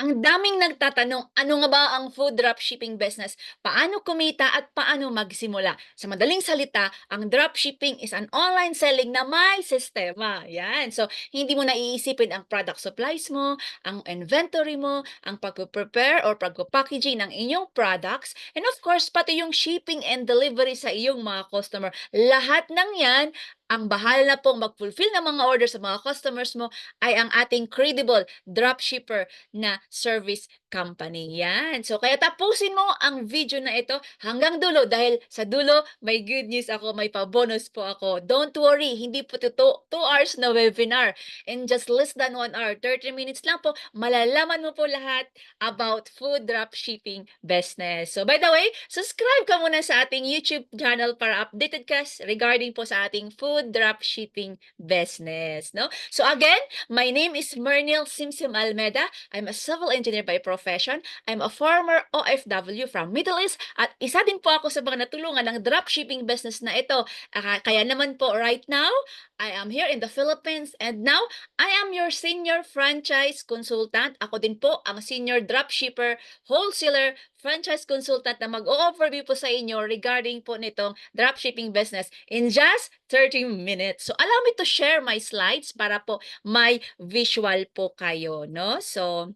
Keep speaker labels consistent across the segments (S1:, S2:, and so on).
S1: Ang daming nagtatanong, ano nga ba ang food dropshipping business? Paano kumita at paano magsimula? Sa madaling salita, ang dropshipping is an online selling na may sistema. Yan. So, hindi mo na iisipin ang product supplies mo, ang inventory mo, ang pag-prepare or pag-packaging ng inyong products, and of course, pati yung shipping and delivery sa iyong mga customer. Lahat ng yan, ang bahala na pong mag-fulfill ng mga order sa mga customers mo ay ang ating credible dropshipper na service company. Yan. So, kaya tapusin mo ang video na ito hanggang dulo dahil sa dulo, may good news ako, may pa-bonus po ako. Don't worry, hindi po ito 2 hours na webinar. In just less than 1 hour, 30 minutes lang po, malalaman mo po lahat about food dropshipping business. So, by the way, subscribe ka muna sa ating YouTube channel para updated ka regarding po sa ating food dropshipping business. No? So, again, my name is Mernil Simsim Almeda. I'm a civil engineer by profession. I'm a former OFW from Middle East at isa din po ako sa mga natulungan ng dropshipping business na ito. Kaya naman po right now, I am here in the Philippines and now I am your senior franchise consultant. Ako din po ang senior dropshipper, wholesaler, franchise consultant na mag-o-overview po sa inyo regarding po nitong dropshipping business in just 30 minutes. So allow me to share my slides para po may visual po kayo, no? So,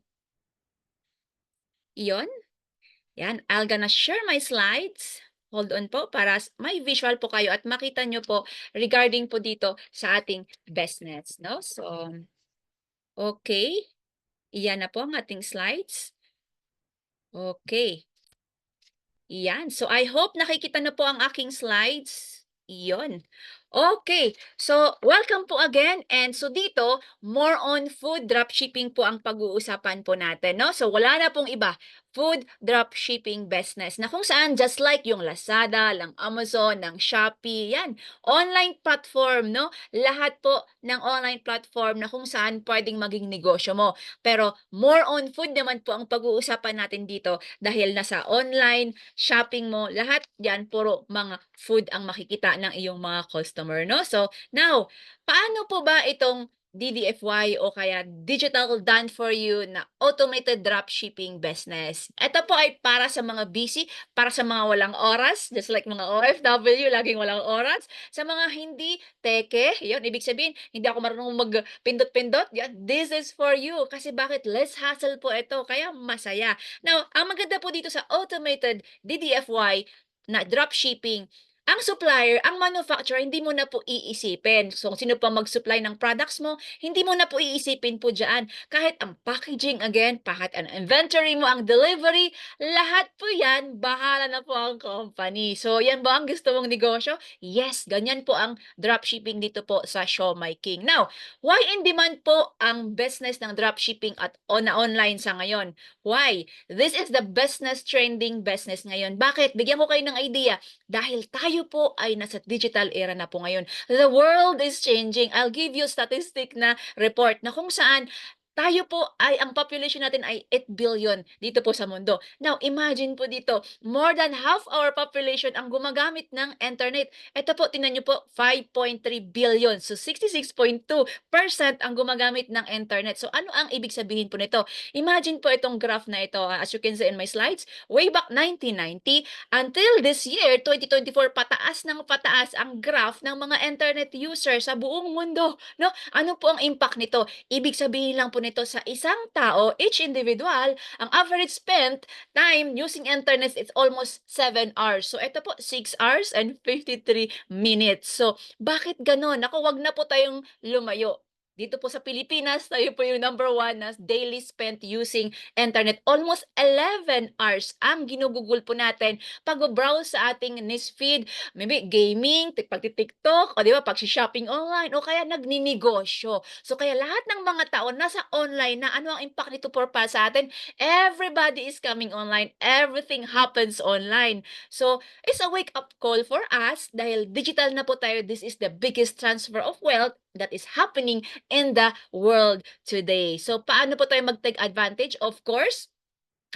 S1: iyon. Yan, I'll gonna share my slides. Hold on po para may visual po kayo at makita nyo po regarding po dito sa ating business, no? So, okay. Iyan na po ang ating slides. Okay. Iyan. So, I hope nakikita na po ang aking slides. Iyon. Okay. So, welcome po again. And so dito, more on food dropshipping po ang pag-uusapan po natin, no? So, wala na pong iba. Food dropshipping business na kung saan just like yung Lazada, ng Amazon, ng Shopee, yan. Online platform, no? Lahat po ng online platform na kung saan pwedeng maging negosyo mo. Pero more on food naman po ang pag-uusapan natin dito dahil nasa online shopping mo, lahat yan puro mga food ang makikita ng iyong mga customer, no? So, now, paano po ba itong DDFY o kaya Digital Done For You na automated dropshipping business? Ito po ay para sa mga busy, para sa mga walang oras, just like mga OFW, laging walang oras. Sa mga hindi teke, yun, ibig sabihin, hindi ako marunong magpindot-pindot, yan, this is for you. Kasi bakit? Less hassle po ito, kaya masaya. Now, ang maganda po dito sa automated DDFY na dropshipping, ang supplier, ang manufacturer, hindi mo na po iisipin. So, kung sino pa mag-supply ng products mo, hindi mo na po iisipin po dyan. Kahit ang packaging again, kahit ang inventory mo, ang delivery, lahat po yan, bahala na po ang company. So, yan ba ang gusto mong negosyo? Yes, ganyan po ang dropshipping dito po sa Showmy King. Now, why in demand po ang business ng dropshipping at online sa ngayon? Why? This is the business trending business ngayon. Bakit? Bigyan ko kayo ng idea. Dahil tayo po ay nasa digital era na po ngayon. The world is changing. I'll give you statistic na report na kung saan tayo po ay, ang population natin ay 8 billion dito po sa mundo. Now, imagine po dito, more than half our population ang gumagamit ng internet. Ito po, tingnan nyo po, 5.3 billion. So, 66.2% ang gumagamit ng internet. So, ano ang ibig sabihin po nito? Imagine po itong graph na ito, as you can see in my slides, way back 1990, until this year, 2024, pataas ng pataas ang graph ng mga internet user sa buong mundo. No? Ano po ang impact nito? Ibig sabihin lang po nito sa isang tao, each individual, ang average spent time using internet is almost 7 hours. So, ito po, 6 hours and 53 minutes. So, bakit ganon? Naku, wag na po tayong lumayo. Dito po sa Pilipinas, tayo po yung number 1 na daily spent using internet. Almost 11 hours ang ginugugol po natin pag-browse sa ating newsfeed, maybe gaming, pagti-TikTok, o di ba, pag-shopping online, o kaya nagninegosyo. So, kaya lahat ng mga tao nasa online na ano ang impact nito para sa atin? Everybody is coming online. Everything happens online. So, it's a wake-up call for us dahil digital na po tayo. This is the biggest transfer of wealth that is happening in the world today. So, paano po tayo mag-take advantage? Of course,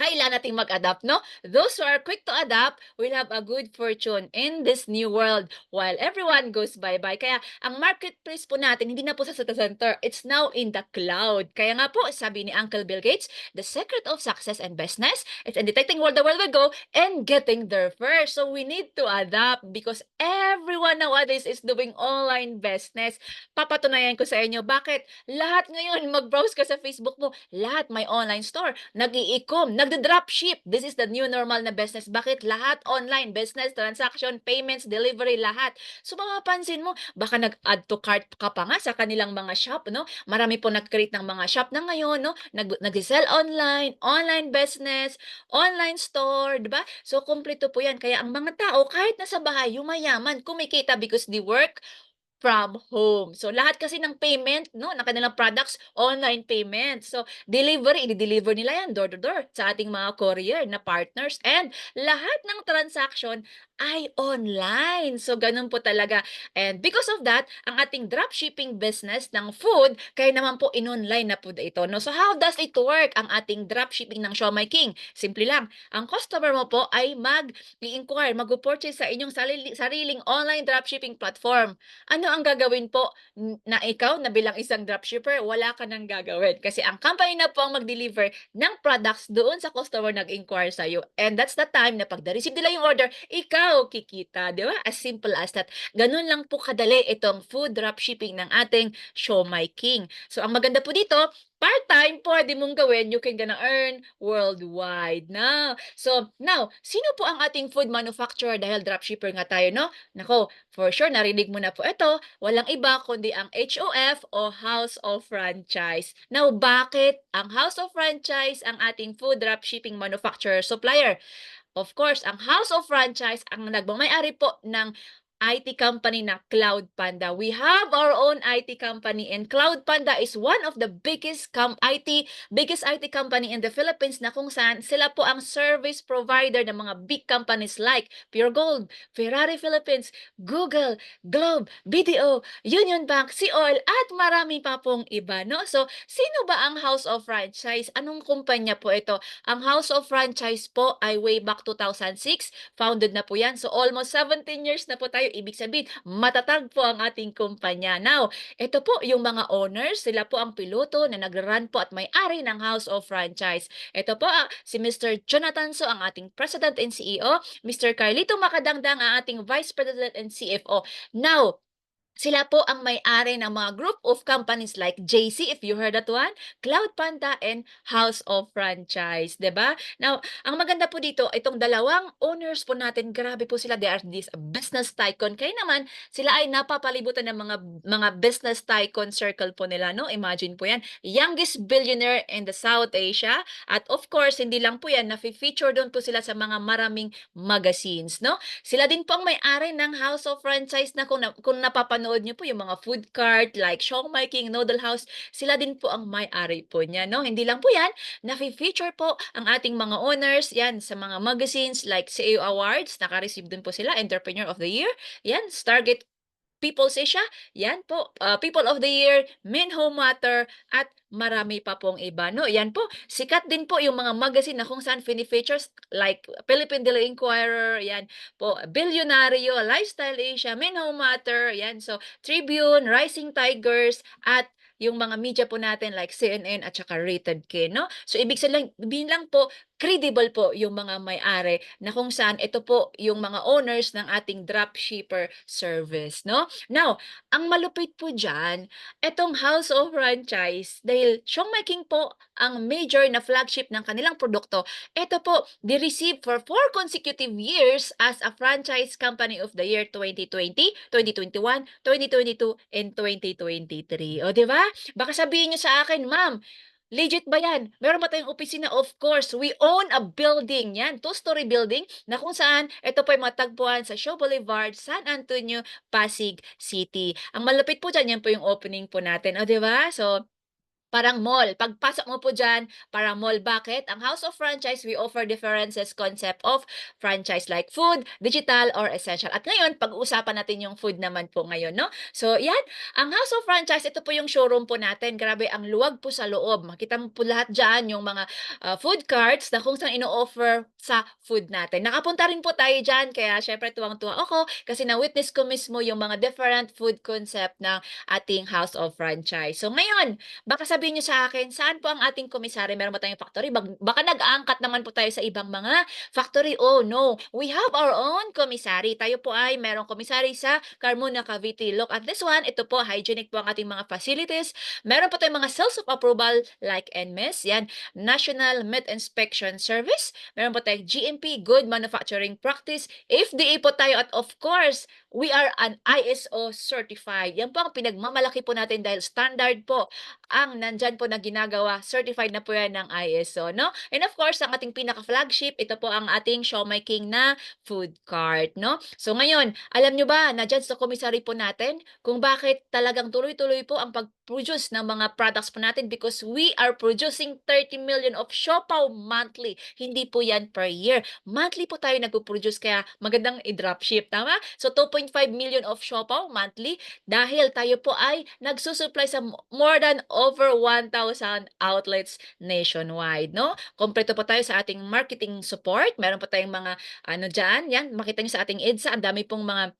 S1: kailangan nating mag-adapt, no? Those who are quick to adapt will have a good fortune in this new world while everyone goes bye-bye. Kaya ang marketplace po natin, hindi na po sa data center. It's now in the cloud. Kaya nga po, sabi ni Uncle Bill Gates, the secret of success and business is in detecting where the world will go and getting there first. So we need to adapt because everyone nowadays is doing online business. Papatunayan ko sa inyo, bakit? Lahat ngayon, mag-browse ka sa Facebook mo, lahat may online store, nag-i-e-com, nagda-dropship. This is the new normal na business. Bakit? Lahat online, business, transaction, payments, delivery, lahat. So mapapansin mo, baka nag-add to cart ka pa nga sa kanilang mga shop, no? Marami po nag-create ng mga shop na ngayon, no? Nag-sell online, online business, online store, di ba? So, kumpleto po yan. Kaya ang mga tao, kahit nasa bahay, yumayaman, kumikita because they work from home. So, lahat kasi ng payment, no, ng kanilang products, online payment. So, delivery, i-deliver nila yan door to door sa ating mga courier na partners. And lahat ng transaction ay online. So, ganun po talaga. And because of that, ang ating dropshipping business ng food, kaya naman po in-online na po ito. No? So, how does it work ang ating dropshipping ng Siomai King? Simple lang. Ang customer mo po ay mag-i-inquire, mag-purchase sa inyong sariling online dropshipping platform. Ano ang gagawin po na ikaw na bilang isang dropshipper, wala ka nang gagawin. Kasi ang company na po ang mag-deliver ng products doon sa customer nag-inquire sa'yo. And that's the time na pag na-receive nila yung order, ikaw kikita. Di ba? As simple as that. Ganun lang po kadali itong food dropshipping ng ating Siomai King. So, ang maganda po dito, part-time, pwede mong gawin, you can gonna earn worldwide. Now, so, now, sino po ang ating food manufacturer dahil dropshipper nga tayo, no? Nako, for sure, narinig mo na po ito, walang iba kundi ang HOF o House of Franchise. Now, bakit ang House of Franchise ang ating food dropshipping manufacturer supplier? Of course, ang House of Franchise ang nagmamay-ari po ng IT company na Cloud Panda. We have our own IT company and Cloud Panda is one of the biggest IT company in the Philippines na kung saan sila po ang service provider ng mga big companies like Pure Gold, Ferrari Philippines, Google, Globe, BDO, Union Bank, Sea Oil, at marami pa pong iba, no? So, sino ba ang House of Franchise? Anong kumpanya po ito? Ang House of Franchise po ay way back 2006, founded na po yan. So almost 17 years na po tayo. Ibig sabihin, matatag po ang ating kumpanya. Now, ito po yung mga owners, sila po ang piloto na nag-run po at may-ari ng House of Franchise. Ito po si Mr. Jonathan So, ang ating President and CEO, Mr. Carlito Macadangdang, ang ating Vice President and CFO. Now, sila po ang may-ari ng mga group of companies like JC, if you heard that one, Cloud Panda, and House of Franchise, 'di ba? Now, ang maganda po dito, itong dalawang owners po natin, grabe po sila, they are this business tycoon. Kaya naman, sila ay napapalibutan ng mga business tycoon circle po nila, no? Imagine po 'yan, youngest billionaire in the South Asia, at of course, hindi lang po 'yan, nafi-feature doon po sila sa mga maraming magazines, no? Sila din po ang may-ari ng House of Franchise na kung napapanood niyo po yung mga food cart like Siomai King, Noodle House, sila din po ang may-ari po niya, no? Hindi lang po 'yan, nafi-feature po ang ating mga owners 'yan sa mga magazines like CEO Awards, naka-receive din po sila, Entrepreneur of the Year, 'yan, Stargate People's Asia, yan po, People of the Year, Men Home Matter, at marami pa pong iba, no? Yan po, sikat din po yung mga magazine na kung saan fini-features like Philippine Daily Inquirer, yan po, Billionario, Lifestyle Asia, Men Home Matter, yan. So, Tribune, Rising Tigers, at yung mga media po natin like CNN at saka Rated K, no? So, ibig sabihin lang po, credible po yung mga may-ari na kung saan ito po yung mga owners ng ating dropshipper service, no? Now, ang malupit po diyan, etong House of Franchise, dahil Siomai King po ang major na flagship ng kanilang produkto, ito po, receive for 4 consecutive years as a Franchise Company of the Year 2020, 2021, 2022, and 2023. O, di ba? Baka sabihin niyo sa akin, "Ma'am, legit ba yan? Meron ba tayong opisina?" Of course, we own a building yan, two-story building na kung saan ito po ay matagpuan sa Shaw Boulevard, San Antonio, Pasig City. Ang malapit po dyan, yan po yung opening po natin. O, di ba? So, Parang mall. Pagpasok mo po diyan, parang mall. Bakit? Ang House of Franchise, we offer differences concept of franchise like food, digital, or essential. At ngayon, pag-uusapan natin yung food naman po ngayon, no? So, yan. Ang House of Franchise, ito po yung showroom po natin. Grabe, ang luwag po sa loob. Makita mo po lahat dyan, yung mga food carts na kung saan ino-offer sa food natin. Nakapunta rin po tayo dyan, kaya syempre tuwang-tuwa ako kasi na-witness ko mismo yung mga different food concept ng ating House of Franchise. So, ngayon, baka sabihin niyo sa akin, saan po ang ating komisari? Meron ba tayong factory? Baka nag-aangkat naman po tayo sa ibang mga factory. Oh, no. We have our own komisari. Tayo po ay merong komisari sa Carmona, Cavite. Look at this one. Ito po, hygienic po ang ating mga facilities. Meron po tayong mga seals of approval like NMIS. Yan, National Meat Inspection Service. Meron po tayong GMP, Good Manufacturing Practice. FDA po tayo at of course, we are an ISO certified. Yan po ang pinagmamalaki po natin dahil standard po ang nandyan po na ginagawa, certified na po yan ng ISO, no? And of course, ang ating pinaka-flagship, ito po ang ating Siomai King na food cart, no? So ngayon, alam nyo ba, na dyan sa commissary po natin, kung bakit talagang tuloy-tuloy po ang pag-produce ng mga products po natin because we are producing 30 million of siopaw monthly. Hindi po yan per year. Monthly po tayo nagpo-produce kaya magandang i-dropship, tama? So 2.5 million of siopaw monthly dahil tayo po ay nagsusupply sa more than over 1,000 outlets nationwide, no? Kompleto po tayo sa ating marketing support. Meron po tayong mga ano diyan, yan makita niyo sa ating EDSA, ang dami pong mga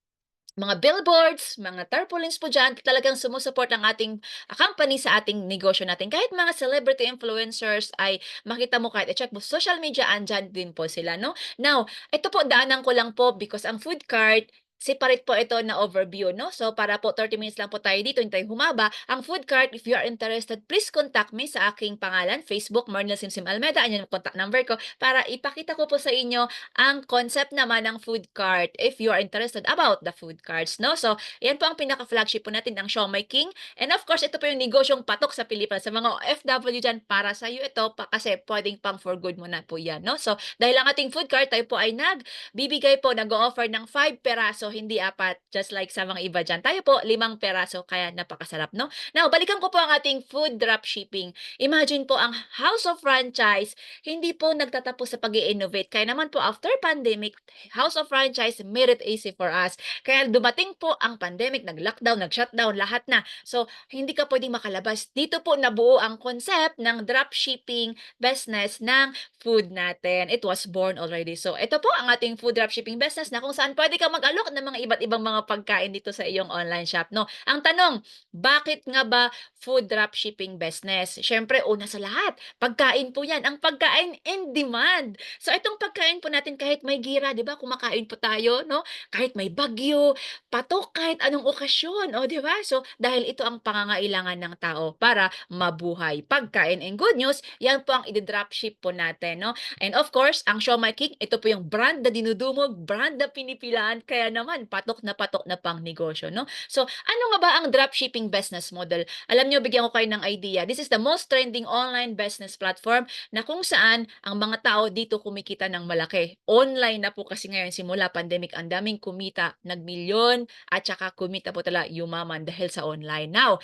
S1: billboards, mga tarpaulins po diyan, talagang sumusuport ang ating company sa ating negosyo natin. Kahit mga celebrity influencers ay makita mo kahit i-check mo social media, andyan din po sila, no? Now, ito po daanan ko lang po because ang food cart separate po ito na overview, no? So, para po 30 minutes lang po tayo dito, hindi tayo humaba. Ang food cart, if you are interested, please contact me sa aking pangalan, Facebook, Marnel Simsim Almeda. Ayan yung contact number ko para ipakita ko po sa inyo ang concept naman ng food cart if you are interested about the food carts, no? So, yan po ang pinaka-flagship po natin, ang Siomai King. And of course, ito po yung negosyong patok sa Pilipinas. Sa mga OFW dyan, para sa iyo ito, kasi pwedeng pang for good mo na po yan, no? So, dahil ang ating food cart, tayo po ay nagbibigay po, nag-o-offer ng 5 peraso, hindi 4, just like sa mga iba dyan. Tayo po, 5 peraso, kaya napakasarap, no? Now, balikan ko po ang ating food drop shipping. Imagine po, ang House of Franchise, hindi po nagtatapos sa pag-i-innovate. Kaya naman po, after pandemic, House of Franchise made it easy for us. Kaya dumating po ang pandemic, nag-lockdown, nag-shutdown, lahat na. So, hindi ka pwedeng makalabas. Dito po nabuo ang concept ng drop shipping business ng food natin. It was born already. So, ito po ang ating food drop shipping business na kung saan pwede ka mag-alok ng mga iba't ibang mga pagkain dito sa iyong online shop, no? Ang tanong, bakit nga ba food drop shipping business? Siyempre, una sa lahat, pagkain po yan. Ang pagkain in demand. So, itong pagkain po natin kahit may gira, di ba? Kumakain po tayo, no? Kahit may bagyo, patok, kahit anong okasyon, o di ba? So, dahil ito ang pangangailangan ng tao para mabuhay. Pagkain. And good news, yan po ang i-dropship po natin, no? And of course, ang Siomai King, ito po yung brand na dinudumog, brand na pinipilaan, kaya naman patok na pang negosyo, no? So, ano nga ba ang dropshipping business model? Alam niyo, bigyan ko kayo ng idea. This is the most trending online business platform na kung saan ang mga tao dito kumikita ng malaki. Online na po kasi ngayon simula pandemic, ang daming kumita, nagmilyon at saka kumita po talaga yumaman dahil sa online. Now,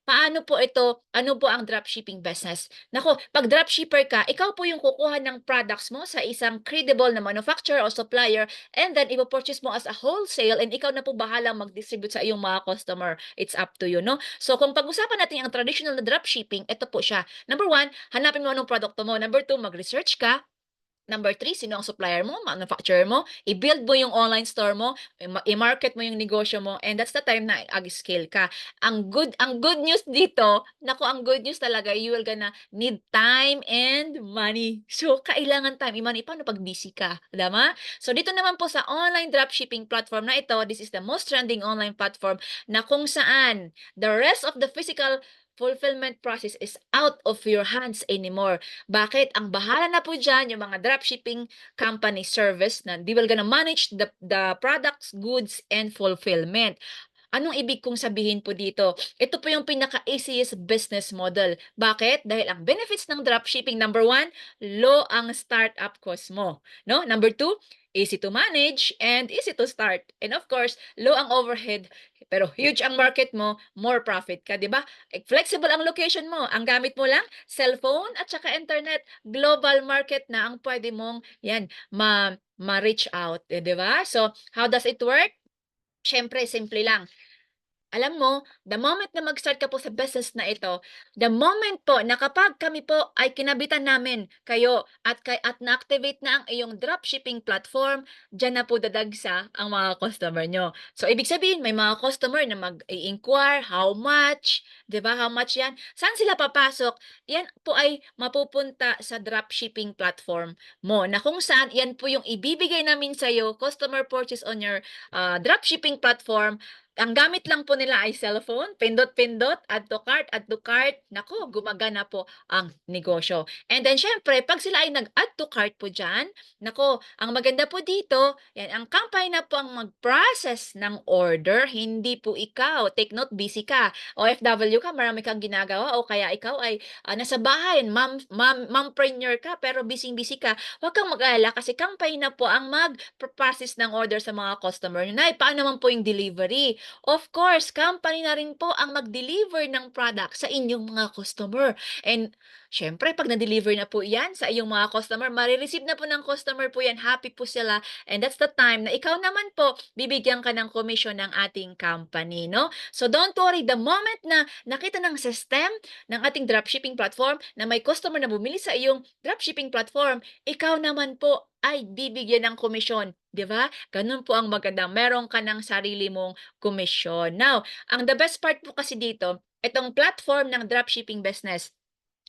S1: paano po ito? Ano po ang dropshipping business? Nako, pag dropshipper ka, ikaw po yung kukuha ng products mo sa isang credible na manufacturer o supplier and then ipo-purchase mo as a wholesale and ikaw na po bahalang mag-distribute sa iyong mga customer. It's up to you, no? So, kung pag-usapan natin ang traditional na dropshipping, ito po siya. Number 1, hanapin mo anong produkto mo. Number 2, mag-research ka. Number 3, sino ang supplier mo, manufacturer mo, i-build mo yung online store mo, i-market mo yung negosyo mo, and that's the time na ag-scale ka. Ang good news dito, naku, ang good news talaga, you will gonna need time and money. So, kailangan time and money. Paano pag busy ka? Tama? So, dito naman po sa online dropshipping platform na ito, this is the most trending online platform na kung saan the rest of the physical fulfillment process is out of your hands anymore. Bakit? Ang bahala na po dyan yung mga dropshipping company service na they will gonna manage the products, goods, and fulfillment. Anong ibig kong sabihin po dito? Ito po yung pinaka-easiest business model. Bakit? Dahil ang benefits ng dropshipping, number 1, low ang startup cost mo. No? Number 2, easy to manage, and easy to start. And of course, low ang overhead, pero huge ang market mo, more profit ka, 'di ba? Flexible ang location mo. Ang gamit mo lang, cellphone at saka internet. Global market na ang pwede mong 'yan ma-reach out, 'di ba? So, how does it work? Siyempre, simple lang. Alam mo, the moment na mag-start ka po sa business na ito, the moment po na kapag kami po ay kinabitan namin kayo at na-activate na ang iyong dropshipping platform, diyan na po dadagsa ang mga customer nyo. So, ibig sabihin, may mga customer na mag-inquire, how much, 'di ba? How much 'yan? Saan sila papasok? Yan po ay mapupunta sa dropshipping platform mo na kung saan yan po yung ibibigay namin sa iyo, customer purchase on your dropshipping platform. Ang gamit lang po nila ay cellphone, pindot-pindot, add to cart, naku, gumagana po ang negosyo. And then syempre, pag sila ay nag-add to cart po diyan, naku, ang maganda po dito, yan, ang company na po ang mag-process ng order, hindi po ikaw. Take note, busy ka. OFW ka, marami kang ginagawa, o kaya ikaw ay nasa bahay, mompreneur ka, pero busy-busy ka. Huwag kang mag-alala kasi company na po ang mag-process ng order sa mga customer. Nay, paano naman po yung delivery? Of course, company na rin po ang mag-deliver ng product sa inyong mga customer. And syempre, pag na-deliver na po yan sa iyong mga customer, marireceive na po ng customer po yan, happy po sila. And that's the time na ikaw naman po, bibigyan ka ng commission ng ating company, no? So don't worry, the moment na nakita ng system ng ating dropshipping platform na may customer na bumili sa iyong dropshipping platform, ikaw naman po ay bibigyan ng komisyon, 'di ba? Ganun po ang maganda. Meron ka ng sarili mong komisyon. Now, ang the best part po kasi dito, itong platform ng dropshipping business,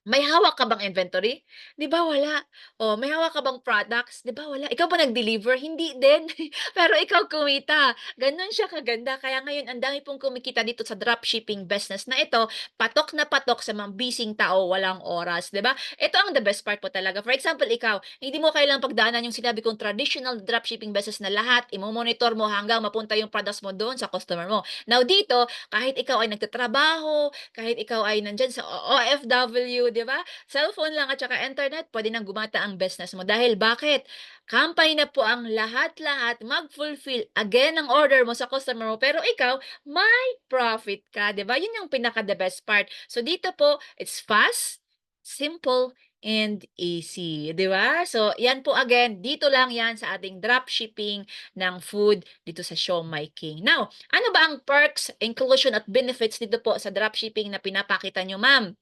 S1: may hawak ka bang inventory? 'Di ba wala. Oh, may hawak ka bang products? 'Di ba wala. Ikaw ba nag-deliver? Hindi din. Pero ikaw kumita. Gano'n siya kaganda. Kaya ngayon ang dami pong kumikita dito sa dropshipping business na ito, patok na patok sa mga bising tao, walang oras, 'di ba? Ito ang the best part po talaga. For example, ikaw, hindi mo kailangang pagdaanan yung sinabi kong traditional dropshipping business na lahat imo-monitor mo hanggang mapunta yung products mo doon sa customer mo. Now dito, kahit ikaw ay nagtatrabaho, kahit ikaw ay nandiyan sa OFW, 'di ba? Cellphone lang at saka internet, pwede nang gumata ang business mo. Dahil bakit? Company na po ang lahat-lahat mag-fulfill again ng order mo sa customer mo, pero ikaw may profit ka, 'di ba? 'Yun yung pinaka the best part. So dito po, it's fast, simple, and easy, 'di ba? So 'yan po again, dito lang 'yan sa ating dropshipping ng food dito sa Siomai King. Now, ano ba ang perks, inclusion at benefits dito po sa dropshipping na pinapakita nyo, ma'am?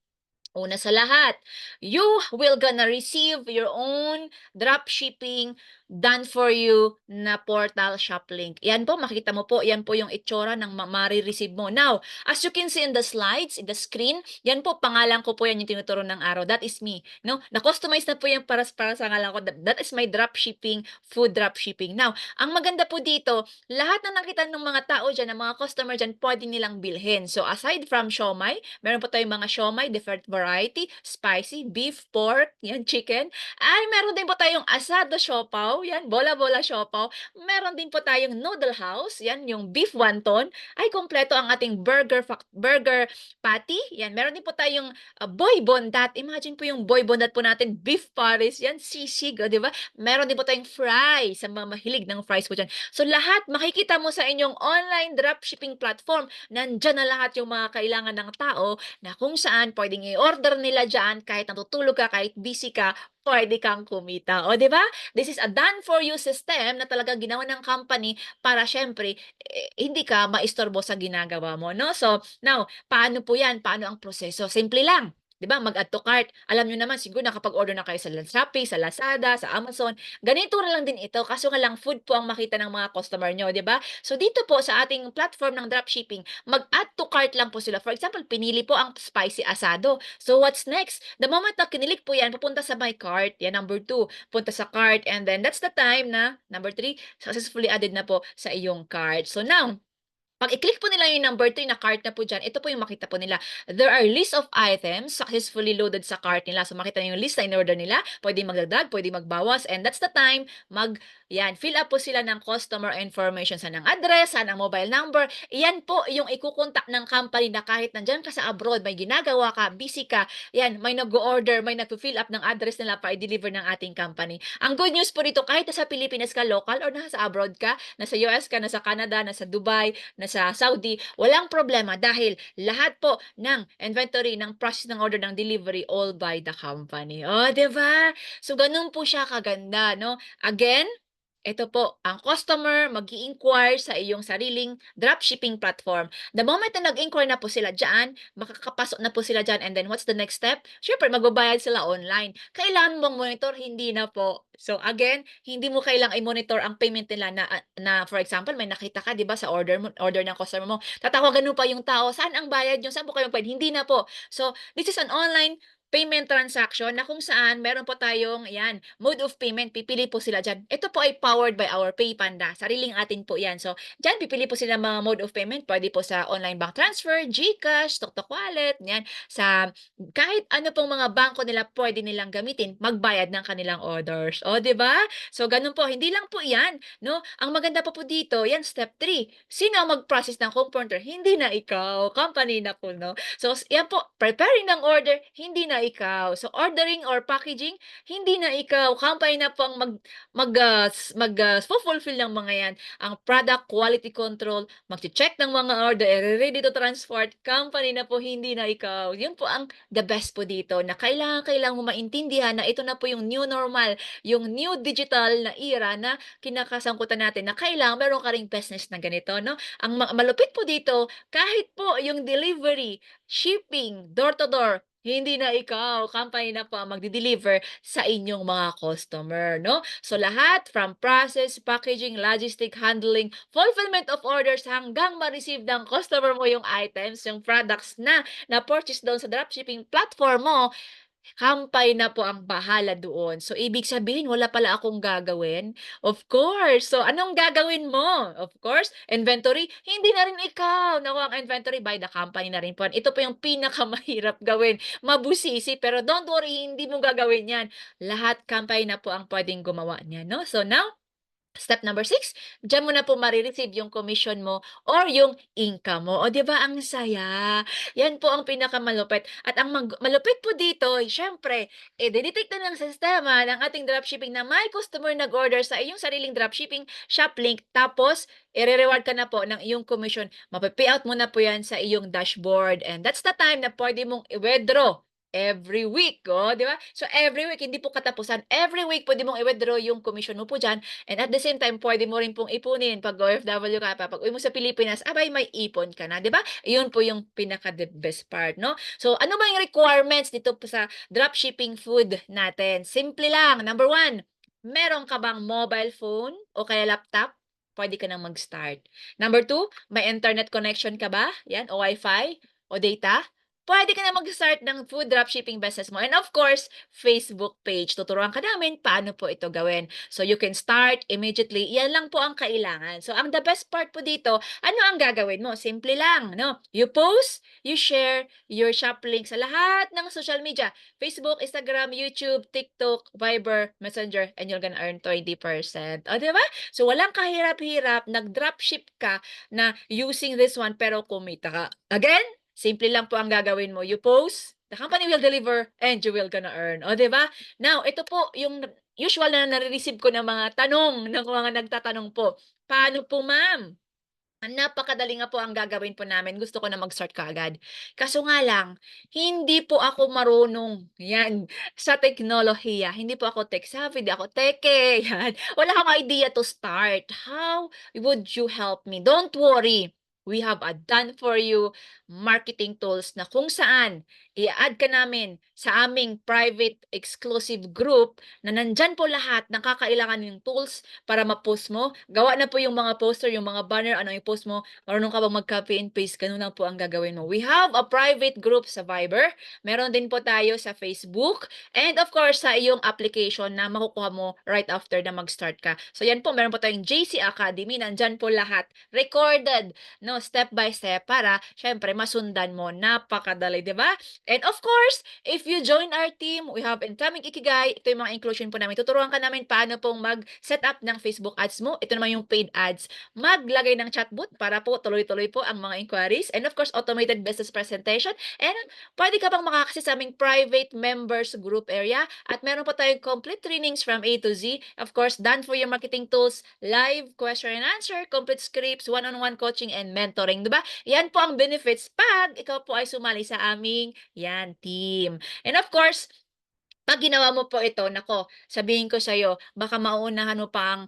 S1: Una sa lahat, you will gonna receive your own drop shipping done for you na portal shop link. Yan po, makikita mo po, yan po yung itsura ng marireceive mo. Now, as you can see in the slides, in the screen, yan po, pangalan ko po yan yung tinuturo ng araw. That is me. No? Na-customize na po yan para sa ngalan ko. That is my drop shipping, food drop shipping. Now, ang maganda po dito, lahat na nakita ng mga tao dyan, ng mga customer dyan, pwede nilang bilhin. So, aside from siomai, meron po tayong mga siomai, different variety, spicy, beef, pork, yan, chicken. Ay, meron din po tayong asado siopaw, yan, bola-bola siopaw. Meron din po tayong noodle house, yan, yung beef wonton. Ay, kompleto ang ating burger patty. Yan, meron din po tayong boy bondat. Imagine po yung boy bondat po natin, beef paris, yan, sisig, di ba? Meron din po tayong fries, sa mga mahilig ng fries po dyan. So, lahat makikita mo sa inyong online dropshipping platform. Nandiyan na lahat yung mga kailangan ng tao na kung saan pwedeng i-order nila dyan kahit natutulog ka, kahit busy ka, pwede kang kumita. O, di ba? This is a done for you system na talagang ginawa ng company para syempre hindi ka maistorbo sa ginagawa mo, no? So, now, paano po yan? Paano ang proseso? Simple lang. 'Di ba? Mag-add to cart. Alam niyo naman siguro nakapag-order na kayo sa Shopee, sa Lazada, sa Amazon. Ganito na lang din ito, kaso nga lang food po ang makita ng mga customer niyo, 'di ba? So dito po sa ating platform ng dropshipping, mag-add to cart lang po sila. For example, pinili po ang spicy asado. So what's next? The moment na kinilik po yan, pupunta sa my cart. Yan, number 2. Punta sa cart and then that's the time na, number 3, successfully added na po sa iyong cart. So now, 'Pag i-click po nila yung number 3 na cart na po diyan, ito po yung makita po nila. There are list of items successfully loaded sa cart nila. So makita niyo yung list na in-order nila, puwedeng magdagdag, puwedeng magbawas, and that's the time fill up po sila ng customer information, saan ang address, saan ang mobile number. Iyan po yung iko-contact ng company na kahit nandiyan ka sa abroad, may ginagawa ka, busy ka, yan, may nag-o-order, may nagfi-fill up ng address nila para i-deliver ng ating company. Ang good news po dito, kahit nasa Pilipinas ka, local or nasa abroad ka, nasa US ka, nasa Canada, nasa Dubai, sa Saudi, walang problema dahil lahat po ng inventory, ng process ng order, ng delivery, all by the company. Oh, 'di ba? So, ganun po siya kaganda, no? Again, ito po, ang customer mag-i-inquire sa iyong sariling dropshipping platform. The moment na nag-inquire na po sila diyan, makakapasok na po sila diyan, and then what's the next step? Siyempre magbabayad sila online. Kailangan mong monitor? Hindi na po. So again, hindi mo kailangang i-monitor ang payment nila na for example, may nakita ka 'di ba sa order ng customer mo, tatawagan mo pa yung tao, "Saan ang bayad niyo? Saan po kayo magbayad?" Hindi na po. So, this is an online payment transaction na kung saan meron po tayong mode of payment, pipili po sila diyan. Ito po ay powered by our PayPanda, sariling atin po 'yan. So, diyan pipili po sila ng mga mode of payment, puwede po sa online bank transfer, GCash, TokTok Wallet, 'yan. Sa kahit ano pong mga bangko nila puwede nilang gamitin magbayad ng kanilang orders. Oh, 'di ba? So, gano'n po. Hindi lang po 'yan, 'no? Ang maganda pa po dito, 'yan step 3. Sino ang mag-process ng computer? Hindi na ikaw, company na po, 'no? So, 'yan po, preparing ng order, hindi na ikaw. So, ordering or packaging, hindi na ikaw. Company na po ang fulfill ng mga 'yan. Ang product quality control, magche-check ng mga order, ready to transport, company na po, hindi na ikaw. 'Yun po ang the best po dito na kailangan mo maintindihan na ito na po yung new normal, yung new digital na era na kinakasangkutan natin na kailangan meron ka ring business na ganito, 'no? Ang malupit po dito, kahit po yung delivery, shipping, door to door, hindi na ikaw, company na po ang magde-deliver sa inyong mga customer, 'no? So lahat from process, packaging, logistic, handling, fulfillment of orders hanggang ma-receive ng customer mo yung items, yung products na na-purchase doon sa dropshipping platform mo, kampay na po ang bahala doon. So, ibig sabihin wala pala akong gagawin? Of course. So, anong gagawin mo? Of course, inventory, hindi na rin ikaw. Naku, ang inventory by the company na rin po. Ito po yung pinakamahirap gawin. Mabusisi, pero don't worry, hindi mo gagawin yan. Lahat company na po ang pwedeng gumawa niyan, no? So, now, step number 6, diyan mo na po mare-receive yung commission mo or yung income mo. O 'di ba ang saya? Yan po ang pinakamalupit at ang malupit po dito, siyempre, ide-detect na ng sistema ng ating dropshipping na may customer nag-order sa iyong sariling dropshipping shop link tapos ire-reward ka na po ng iyong commission. Mape-payout mo na po yan sa iyong dashboard, and that's the time na pwede mong i-withdraw every week, oh, 'di ba? So every week, hindi po katapusan, every week puwede mong i-withdraw yung commission mo po diyan. And at the same time, puwede mo rin pong ipunin 'pag OFW ka pa, pag-uwi mo sa Pilipinas, abay may ipon ka na, 'di ba? Iyon po yung pinaka the best part, 'no? So, ano ba yung requirements dito po sa dropshipping food natin? Simple lang. Number 1, meron ka bang mobile phone o kaya laptop? Puwede ka ng mag-start. Number 2, may internet connection ka ba? 'Yan, o Wi-Fi o data? Puwede ka na mag-start ng food dropshipping business mo, and of course, Facebook page. Tuturuan ka namin paano po ito gawin. So you can start immediately. Yan lang po ang kailangan. So ang the best part po dito, ano ang gagawin mo? Simple lang, no? You post, you share your shop link sa lahat ng social media. Facebook, Instagram, YouTube, TikTok, Viber, Messenger, and you're gonna earn 20%. O, di ba? So walang kahirap-hirap, nag-dropship ka na using this one pero kumita ka. Again, simple lang po ang gagawin mo. You post, the company will deliver, and you will gonna earn. O, 'di ba? Now, ito po yung usual na nare-receive ko ng mga tanong ng mga nagtatanong po. "Paano po, ma'am?" Napakadali nga po ang gagawin po namin, gusto ko na mag-start kaagad. Kaso nga lang, hindi po ako marunong, 'yan, sa teknolohiya. Hindi po ako tech savvy, hindi ako teke, 'yan. Wala akong idea to start. How would you help me? Don't worry, we have a done for you marketing tools na kung saan i-add ka namin sa aming private exclusive group na nandyan po lahat ng kakailangan yung tools para ma-post mo. Gawa na po yung mga poster, yung mga banner, ano yung post mo. Marunong ka bang mag-copy and paste, ganun lang po ang gagawin mo. We have a private group sa Viber. Meron din po tayo sa Facebook. And of course, sa iyong application na makukuha mo right after na mag-start ka. So yan po, meron po tayong JC Academy. Nandyan po lahat. Recorded, no, step by step para, syempre, masundan mo. Napakadali, di ba? And of course, if you join our team, we have Incoming Ikigai. Ito yung mga inclusion po namin. Tuturuan ka namin paano pong mag-set up ng Facebook ads mo. Ito naman yung paid ads. Maglagay ng chatbot para po tuloy-tuloy po ang mga inquiries. And of course, automated business presentation. And pwede ka pang makakasis sa aming private members group area. At meron po tayong complete trainings from A to Z. Of course, done for your marketing tools, live question and answer, complete scripts, one-on-one coaching, and mentoring. Diba? Yan po ang benefits pag ikaw po ay sumali sa aming team. And of course, pag ginawa mo po ito, nako, sabihin ko sa'yo, baka mauunahan mo pa ang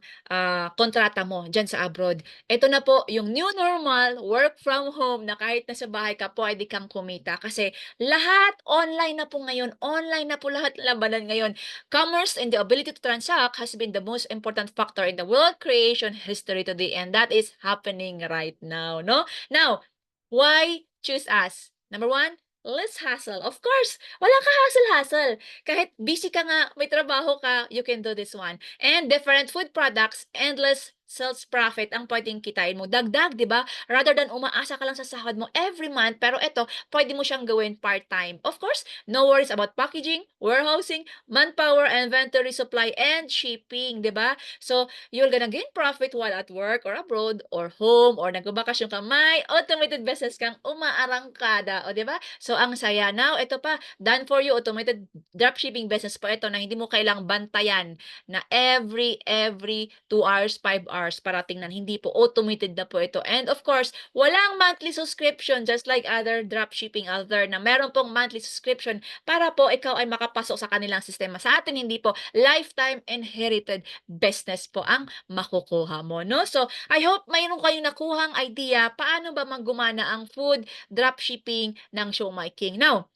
S1: kontrata mo dyan sa abroad. Ito na po yung new normal, work from home, na kahit nasa bahay ka, pwede kang kumita. Kasi lahat online na po ngayon. Online na po lahat labanan ngayon. Commerce and the ability to transact has been the most important factor in the world creation history today. And that is happening right now, no? Now, why choose us? Number one, less hassle. Of course, wala ka hassle-hassle. Kahit busy ka nga, may trabaho ka, you can do this one. And different food products, endless sales profit ang pwedeng kitain mo. Dagdag, di ba? Rather than umaasa ka lang sa sahod mo every month, pero ito, pwede mo siyang gawin part-time. Of course, no worries about packaging, warehousing, manpower, inventory supply, and shipping, di ba? So, you're gonna gain profit while at work or abroad or home or nagbabakasyon ka, may automated business kang umaarangkada. O, di ba? So, ang saya. Now, ito pa, done for you, automated dropshipping business pa ito na hindi mo kailang bantayan na every 2 hours, 5 hours para tingnan. Hindi po, automated na po ito. And of course, walang monthly subscription just like other dropshipping out there na meron pong monthly subscription para po ikaw ay makapasok sa kanilang sistema. Sa atin, hindi po. Lifetime inherited business po ang makukuha mo, no? So, I hope mayroon kayong nakuhang idea paano ba maggumana ang food dropshipping ng Siomai King. Now,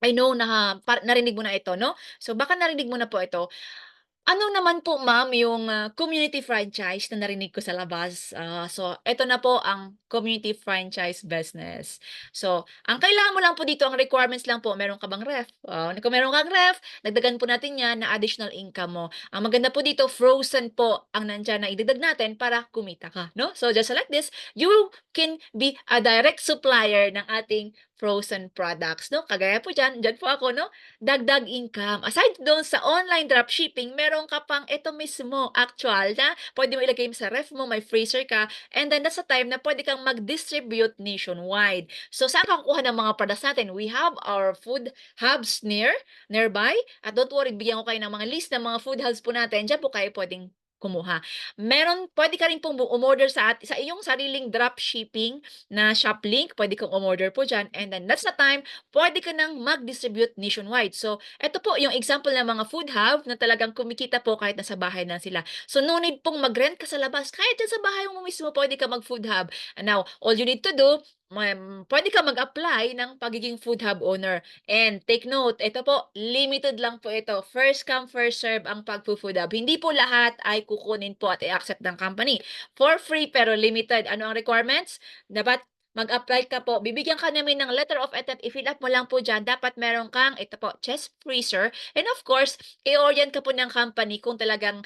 S1: I know na narinig mo na ito, no? So, baka narinig mo na po ito. Ano naman po ma'am yung, community franchise na narinig ko sa labas? So eto na po ang community franchise business. So, ang kailangan mo lang po dito, ang requirements lang po, meron ka bang ref? Kung meron kang ref, dagdagan po natin 'yan na additional income mo. Ang maganda po dito, frozen po ang nandiyan na idagdag natin para kumita ka, 'no? So just like this, you can be a direct supplier ng ating frozen products, 'no? Kagaya po diyan po ako, 'no? Dagdag income. Aside doon sa online dropshipping, meron ka pang ito mismo, actual na pwede mo ilagay sa ref mo, may freezer ka, and then that's the time na pwede kang mag-distribute nationwide. So, saan ka kukuha ng mga products natin? We have our food hubs nearby. At don't worry, bigyan ko kayo ng mga list ng mga food hubs po natin. Diyan po kayo pwedeng kumuha. Pwede ka rin pong umorder sa iyong sariling dropshipping na shop link, pwede kang umorder po dyan. And then that's the time pwede ka nang mag-distribute nationwide. So, ito po yung example ng mga food hub na talagang kumikita po kahit nasa bahay na sila. So, no need pong mag-rent ka sa labas. Kahit dyan sa bahay mo mismo, pwede ka mag-food hub. And now, all you need to do, pwede ka mag-apply ng pagiging food hub owner. And take note, ito po, limited lang po ito. First come, first serve ang pag-food hub. Hindi po lahat ay kukunin po at i-accept ng company. For free pero limited. Ano ang requirements? Dapat mag-apply ka po. Bibigyan ka namin ng letter of intent. I-fill up mo lang po dyan. Dapat meron kang, ito po, chest freezer. And of course, i-orient ka po ng company kung talagang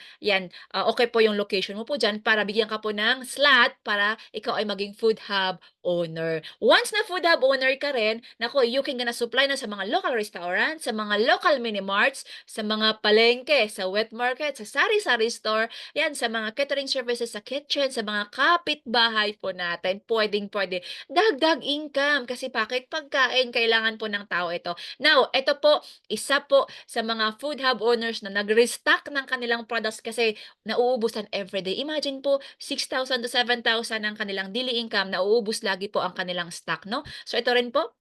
S1: okay po yung location mo po dyan para bigyan ka po ng slot para ikaw ay maging food hub owner. Once na food hub owner ka rin, nako, you can gonna supply na sa mga local restaurants, sa mga local mini marts, sa mga palengke, sa wet market, sa sari-sari store, yan, sa mga catering services sa kitchen, sa mga kapitbahay po natin, pwedeng-pwede. Dagdag income kasi bakit pagkain kailangan po ng tao ito. Now, ito po, isa po sa mga food hub owners na nag-restock ng kanilang products kasi nauubusan everyday. Imagine po, 6,000 to 7,000 ang kanilang daily income, nauubos lagi po ang kanilang stock, no? So, ito rin po,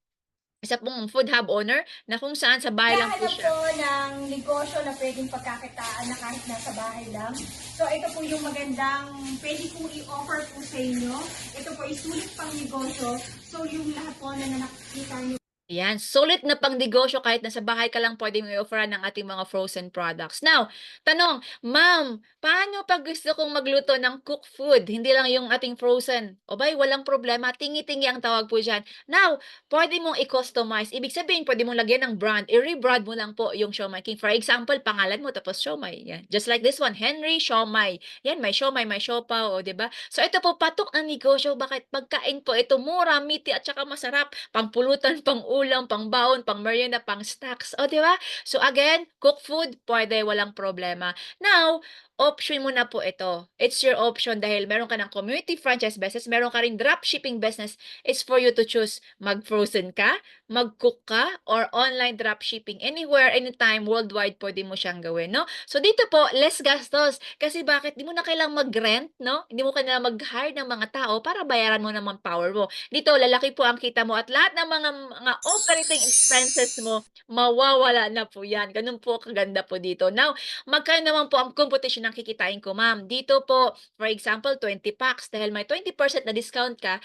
S1: isa pong food hub owner na kung saan sa bahay lang po
S2: Naghahanap
S1: siya.
S2: po ng negosyo na pwedeng pagkakitaan na kahit nasa bahay lang. So ito po yung magandang pwede kong i-offer po sa inyo. Ito po isulit pang negosyo. So yung lahat po na nakikita nyo
S1: Yan, sulit na pangnegosyo kahit nasa bahay ka lang puwedeng i-offeran ng ating mga frozen products. Now, tanong, ma'am, paano 'pag gusto kong magluto ng cook food, hindi lang yung ating frozen? Aba'y walang problema, tingi-tingi ang tawag po diyan. Now, puwede mong i-customize, ibig sabihin puwede mong lagyan ng brand, i-rebrand mo lang po yung Siomai King. For example, pangalan mo tapos siomai, yan. Just like this one, Henry Siomai. Yan, may siomai, may siopaw, oh, 'di ba? So ito po patok ang negosyo, bakit? Pagkain po ito mura, meaty at saka masarap, pangpulutan, pang-ulam, pang-baon, pang-merienda, pang-snacks, oh, 'di ba? So again, cook food, puwede, walang problema. Now, option mo na po ito. It's your option dahil meron ka ng community franchise business, meron ka ring dropshipping business. It's for you to choose. Mag-frozen ka, mag-cook ka, or online dropshipping. Anywhere, anytime, worldwide, pwede mo siyang gawin, no? So dito po, less gastos. Kasi bakit? Di mo na kailangang mag-rent, no? Hindi mo kailangang mag-hire ng mga tao para bayaran mo ng manpower mo. Dito, lalaki po ang kita mo at lahat ng mga operating expenses mo, mawawala na po yan. Ganun po kaganda po dito. Now, magkano naman po ang kompetisyon ng kikitain ko, ma'am? Dito po, for example, 20 packs dahil may 20% na discount ka.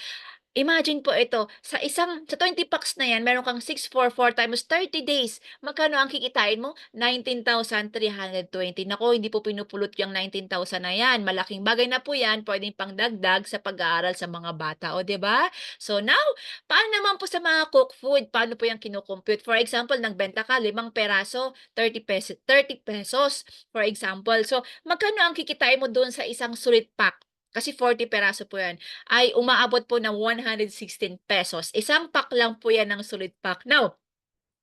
S1: Imagine po ito, sa 20 packs na 'yan meron kang 644 times 30 days. Magkano ang kikitain mo? 19,320. Naku, hindi po pinupulot yang 19,000 na 'yan. Malaking bagay na po 'yan, puwedeng pangdagdag sa pag-aaral sa mga bata, o 'di ba? So now, paano naman po sa mga cook food, paano po 'yan kino-compute? For example, nagbenta ka 5 peraso, 30 pesos for example. So, magkano ang kikitain mo do'n sa isang sulit pack? Kasi 40 peraso po 'yan ay umaabot po ng ₱116. Isang pack lang po 'yan ng solid pack. Now,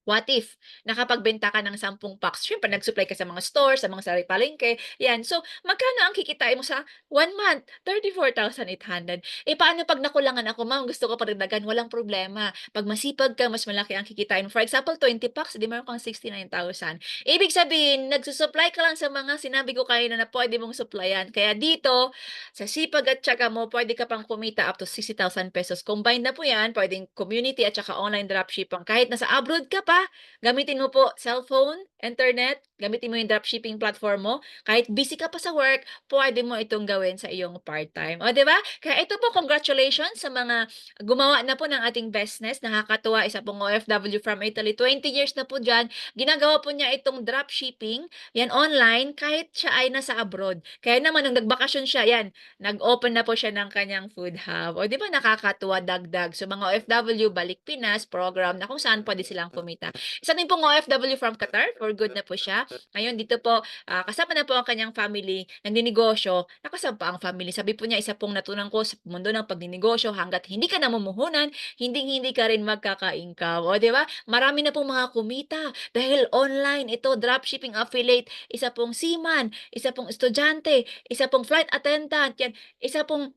S1: what if nakapagbenta ka ng 10 packs, siyempre nag-supply ka sa mga store, sa mga sari-palengke, 'yan. So, magkano ang kikitain mo sa 1 month? 34,800. Eh, paano 'pag nakulangan ako, "Ma'am, gusto ko padagdagan." Walang problema. 'Pag masipag ka, mas malaki ang kikitain mo. For example, 20 packs, 'di meron kang 69,000. Ibig sabihin, nagsu-supply ka lang sa mga sinabi ko kanina na puwede mong supplyan. Kaya dito, sa sipag at tiyaga mo, puwede ka pang kumita up to ₱60,000. Combine na po 'yan, puwedeng community at saka online dropshipping. Kahit nasa abroad ka pa, gamitin mo po cellphone, internet, gamitin mo yung dropshipping platform mo. Kahit busy ka pa sa work, puwede mo itong gawin sa iyong part-time. O, 'di ba? Kaya ito po, congratulations sa mga gumawa na po ng ating business. Nakakatuwa, isa pong OFW from Italy, 20 years na po diyan. Ginagawa po niya itong dropshipping, 'yan online, kahit siya ay nasa abroad. Kaya naman nung nagbakasyon siya, 'yan, nag-open na po siya ng kanyang food hub. O, 'di ba nakakatuwa, dagdag. So, mga OFW, Balik Pinas program na kung saan puwede silang kumita. Isa din pong OFW from Qatar, for good na po siya. Ngayon dito po, kasama na po ang kanyang family, nagninegosyo, nakasama pa ang family. Sabi po niya, isa pong natunan ko sa mundo ng pagninegosyo, hangga't hindi ka namumuhunan, hinding-hindi ka rin magkaka-income. O, 'di ba? Marami na pong mga kumita dahil online ito, dropshipping affiliate, isa pong seaman, isa pong estudyante, isa pong flight attendant, 'yan, isa pong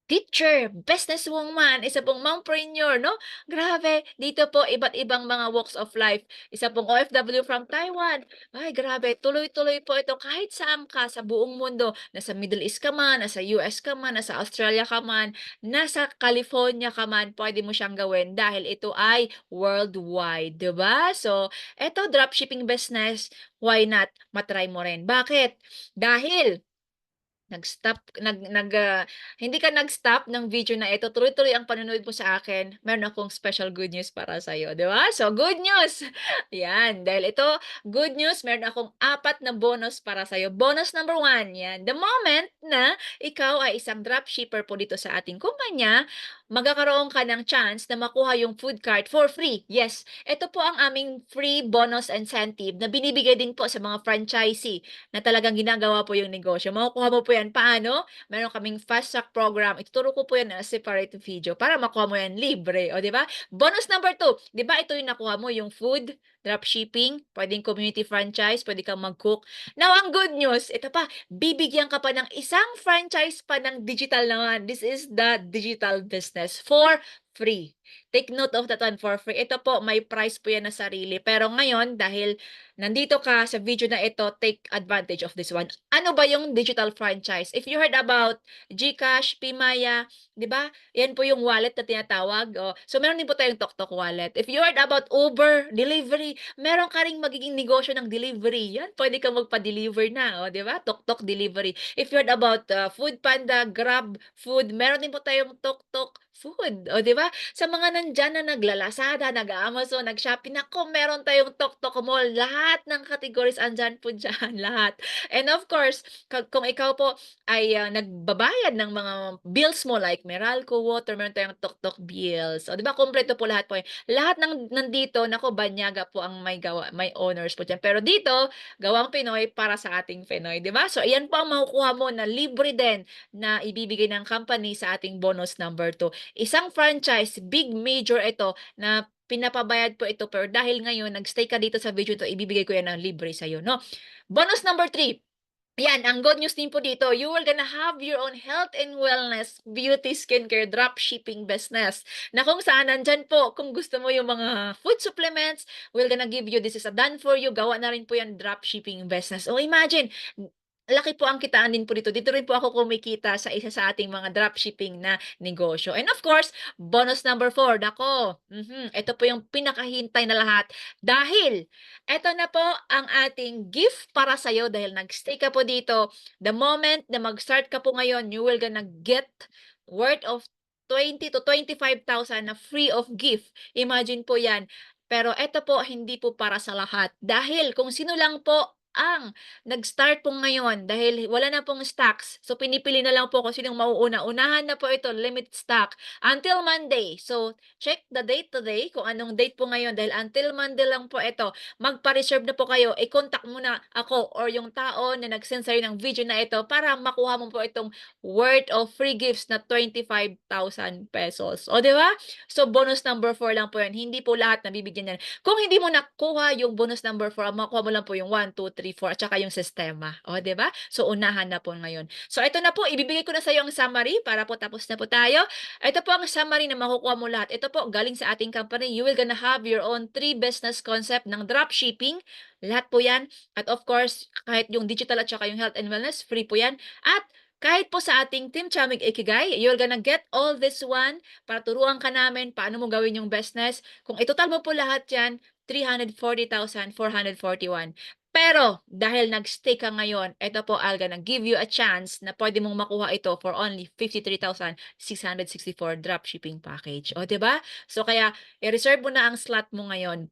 S1: teacher, businesswoman, isa pong mompreneur, 'no? Grabe, dito po iba't ibang mga walks of life. Isa pong OFW from Taiwan. Ay, grabe, tuloy-tuloy po ito kahit saan ka sa buong mundo. Nasa Middle East ka man, nasa US ka man, nasa Australia ka man, nasa California ka man, puwede mo siyang gawin dahil ito ay worldwide, 'di ba? So, eto dropshipping business, why not ma-try mo rin. Bakit? Dahil nag-stop hindi ka nag-stop ng video na ito, tuloy-tuloy ang panonood mo sa akin, meron akong special good news para sa'yo, 'di ba? So, good news! 'Yan, dahil ito, good news, meron akong 4 na bonus para sa'yo. Bonus number 1, 'yan, the moment na ikaw ay isang dropshipper po dito sa ating kumpanya, magkakaroon ka ng chance na makuha yung food cart for free. Yes, ito po ang aming free bonus incentive na binibigay din po sa mga franchisee na talagang ginagawa po yung negosyo. Makukuha mo po yan. Paano? Meron kaming fast track program. Ituturo ko po yan na separate video para makuha mo yan libre. O, di ba? Bonus number 2. Di ba ito yung nakuha mo, yung food, dropshipping, pwedeng community franchise, pwede kang mag-cook. Now, ang good news, ito pa, bibigyan ka pa ng isang franchise pa ng digital naman. This is the digital business for free. Take note of that one, for free. Ito po, may price po yan na sarili. Pero ngayon, dahil nandito ka sa video na ito, take advantage of this one. Ano ba yung digital franchise? If you heard about GCash, Pimaya, 'di ba? Yan po yung wallet na tinatawag. Oh. So meron din po tayong TokTok wallet. If you heard about Uber, delivery, meron ka ring magiging negosyo ng delivery. Yan, pwede kang magpa-deliver na, oh, 'di ba? TokTok delivery. If you heard about Food Panda, Grab Food, meron din po tayong TokTok Food, oh, 'di ba? Sa mga nandiyan na nagla-Lazada, nag-a-Amazon, nag-Shopee, naku meron tayong Tok Mall, lahat ng categories andiyan po diyan, lahat. And of course, kung ikaw po ay, nagbabayad ng mga bills mo like Meralco, water, meron tayong Tok bills. O 'di ba kumpleto po lahat po, lahat ng nandito naku banyaga po ang may owners po diyan. Pero dito, gawang Pinoy para sa ating Pinoy, 'di ba? So ayan po ang makukuha mo na libre din na ibibigay ng company sa ating bonus number 2. Isang franchise, big major ito na pinapabayad po ito pero dahil ngayon nag-stay ka dito sa video 'to, ibibigay ko yan ng libre sa'yo 'no. Bonus number 3. Yan, ang good news din po dito, you will gonna have your own health and wellness, beauty, skincare, drop shipping business. Na kung saan nandyan po, kung gusto mo yung mga food supplements, we're gonna give you, this is a done for you, gawa na rin po yan drop shipping business. O imagine, laki po ang kitaan din po dito. Dito rin po ako kumikita sa isa sa ating mga drop shipping na negosyo. And of course, bonus number 4, nako, ito po yung pinakahintay na lahat. Dahil eto na po ang ating gift para sa'yo dahil nag-stay ka po dito. The moment na mag-start ka po ngayon, you will gonna get worth of 20 to 25,000 na free of gift. Imagine po yan. Pero eto po, hindi po para sa lahat. Dahil kung sino lang po ang nag-start po ngayon dahil wala na pong stocks. So, pinipili na lang po kung sinong mauuna. Unahan na po ito, limit stock, until Monday. So, check the date today kung anong date po ngayon dahil until Monday lang po ito. Magpa-reserve na po kayo. I-contact muna ako or yung tao na nag-send sa'yo ng video na ito para makuha mo po itong worth of free gifts na 25,000 pesos. O, di ba? So, bonus number 4 lang po yan. Hindi po lahat nabibigyan yan. Kung hindi mo nakuha yung bonus number 4, makuha mo lang po yung 1, 2, 3, 4 at saka yung sistema. O, 'di ba? So, unahan na po ngayon. So, ito na po, ibibigay ko na sa iyo ang summary para po tapos na po tayo. Ito po ang summary na makukuha mo lahat. Ito po, galing sa ating company. You will gonna have your own 3 business concept ng dropshipping. Lahat po yan. At of course, kahit yung digital at saka yung health and wellness, free po yan. At kahit po sa ating Team Chamig Ikigai, you're gonna get all this one para turuan ka namin paano mo gawin yung business. Kung itotal mo po lahat yan, 340,441. Pero dahil nag-stay ka ngayon, ito po I'll gonna give you a chance na pwede mong makuha ito for only 53,664 dropshipping package. O, 'di ba? So kaya i-reserve mo na ang slot mo ngayon.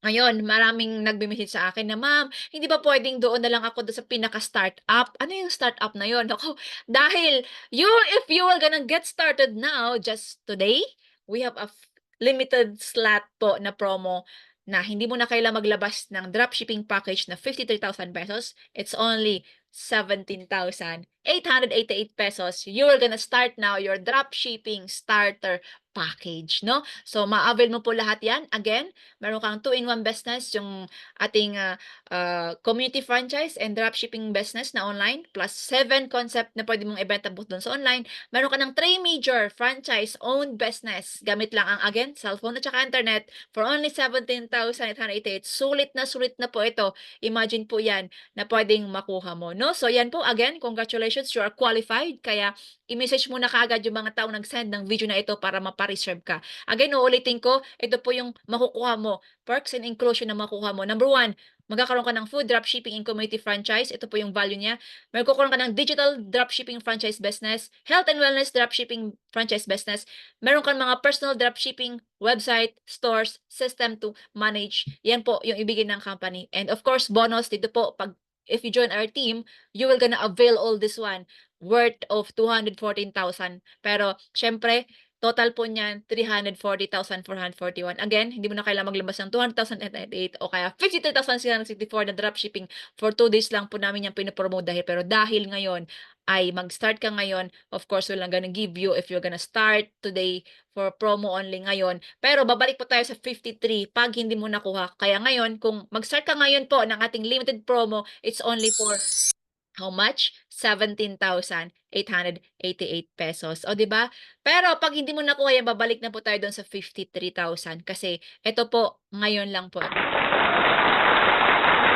S1: Ngayon, maraming nagme-message sa akin na, "Ma'am, hindi ba puwedeng doon na lang ako do'n sa pinaka-startup?" Ano yung startup na 'yon? Naku, dahil if you are gonna get started now, just today, we have a limited slot po na promo na hindi mo na kailangang maglabas ng dropshipping package na 53,000 pesos. It's only 17,888 pesos. You are gonna start now your dropshipping starter package, no? So, ma-avail mo po lahat 'yan. Again, meron kang two-in-one business, yung ating, community franchise and dropshipping business na online, plus 7 concept na pwede mong ibenta both do'n sa online. Meron ka ng 3 major franchise-owned business, gamit lang ang again, cellphone at saka internet for only 17,888. Sulit na po ito. Imagine po 'yan na pwedeng makuha mo, no? So, 'yan po, again, congratulations, you are qualified. Kaya i-message mo na kaagad yung mga taong nag-send ng video na ito para mapa-reserve ka. Again, uulitin ko, ito po yung makukuha mo, perks and inclusion na makuha mo. Number 1, magkakaroon ka ng food dropshipping and community franchise. Ito po yung value niya. Magkakaroon ka ng digital dropshipping franchise business, health and wellness dropshipping franchise business. Meron kang mga personal dropshipping website, stores, system to manage. Yan po yung ibigay ng company. And of course, bonus dito po, if you join our team, you will gonna avail all this one worth of 214,000. Pero syempre, total po niyan 340,441. Again, hindi mo na kailangang maglabas ng 200,088 o kaya 53,664 na dropshipping. For 2 days lang po namin yan pinopromote dahil ngayon ay mag-start ka ngayon. Of course, we're gonna give you if you're gonna start today for promo only ngayon. Pero babalik po tayo sa 53 pag hindi mo nakuha. Kaya ngayon, kung mag-start ka ngayon po ng ating limited promo, it's only for how much? 17,888 pesos. O, 'di ba? Pero pag hindi mo nakuha yan, babalik na po tayo doon sa 53,000 kasi ito po, ngayon lang po.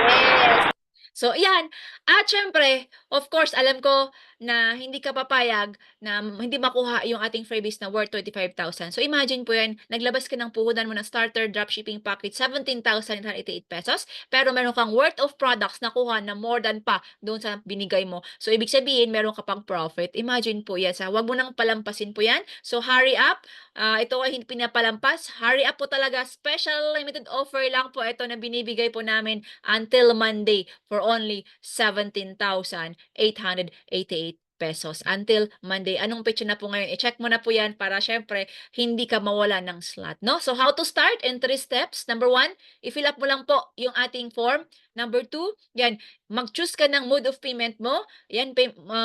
S1: Yes. So, yan. At siyempre, of course, alam ko na hindi ka papayag na hindi makuha yung ating freebies na worth 25,000. So, imagine po yan, naglabas ka ng puhunan mo ng starter dropshipping package, 17,988 pesos, pero meron kang worth of products na kuha na more than pa doon sa binigay mo. So, ibig sabihin, meron ka pang profit. Imagine po yan. Huwag mo nang palampasin po yan. So, hurry up. ito ay hindi pinapalampas. Hurry up po talaga. Special limited offer lang po ito na binibigay po namin until Monday for only 17,888 pesos until Monday. Anong petsa na po ngayon? I-check mo na po yan para syempre hindi ka mawala ng slot, no? So how to start in 3 steps. Number 1, i-fill up mo lang po yung ating form. Number 2, yan, mag-choose ka ng mode of payment mo. Yan,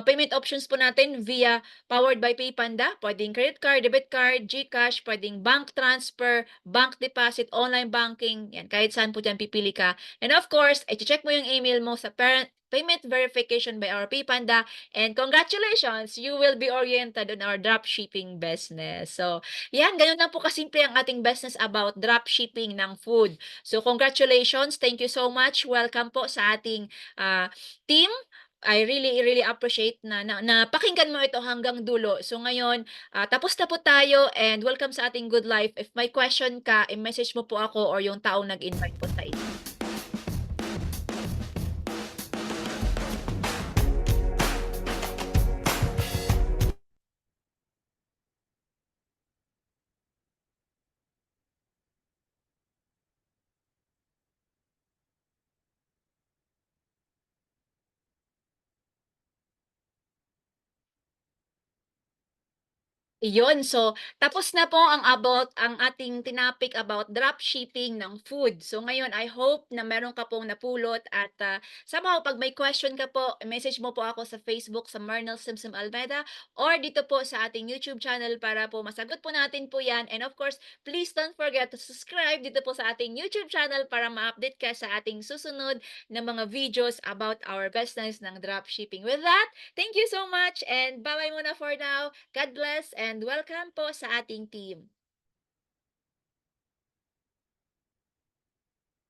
S1: payment options po natin via powered by PayPanda. Pwedeng credit card, debit card, GCash, pwedeng bank transfer, bank deposit, online banking. Yan, kahit saan po dyan pipili ka. And of course, i-check mo yung email mo sa parent payment verification by our PayPanda. And congratulations, you will be oriented on our dropshipping business. So, yan, ganun lang po kasimple ang ating business about dropshipping ng food. So, congratulations. Thank you so much. Welcome po sa ating team. I really appreciate na napakinggan mo ito hanggang dulo. So ngayon, tapos na po tayo and welcome sa ating Good Life. If may question ka, i-message mo po ako or yung taong nag-invite po sa inyo. Iyon, so tapos na po ang ating tinapik about dropshipping ng food. So ngayon, I hope na meron ka pong napulot at somehow 'pag may question ka po, message mo po ako sa Facebook sa Mernel Simsim Almeda or dito po sa ating YouTube channel para po masagot po natin po 'yan. And of course, please don't forget to subscribe dito po sa ating YouTube channel para ma-update ka sa ating susunod na mga videos about our business ng dropshipping. With that, thank you so much and bye-bye muna for now. God bless and welcome po sa ating team.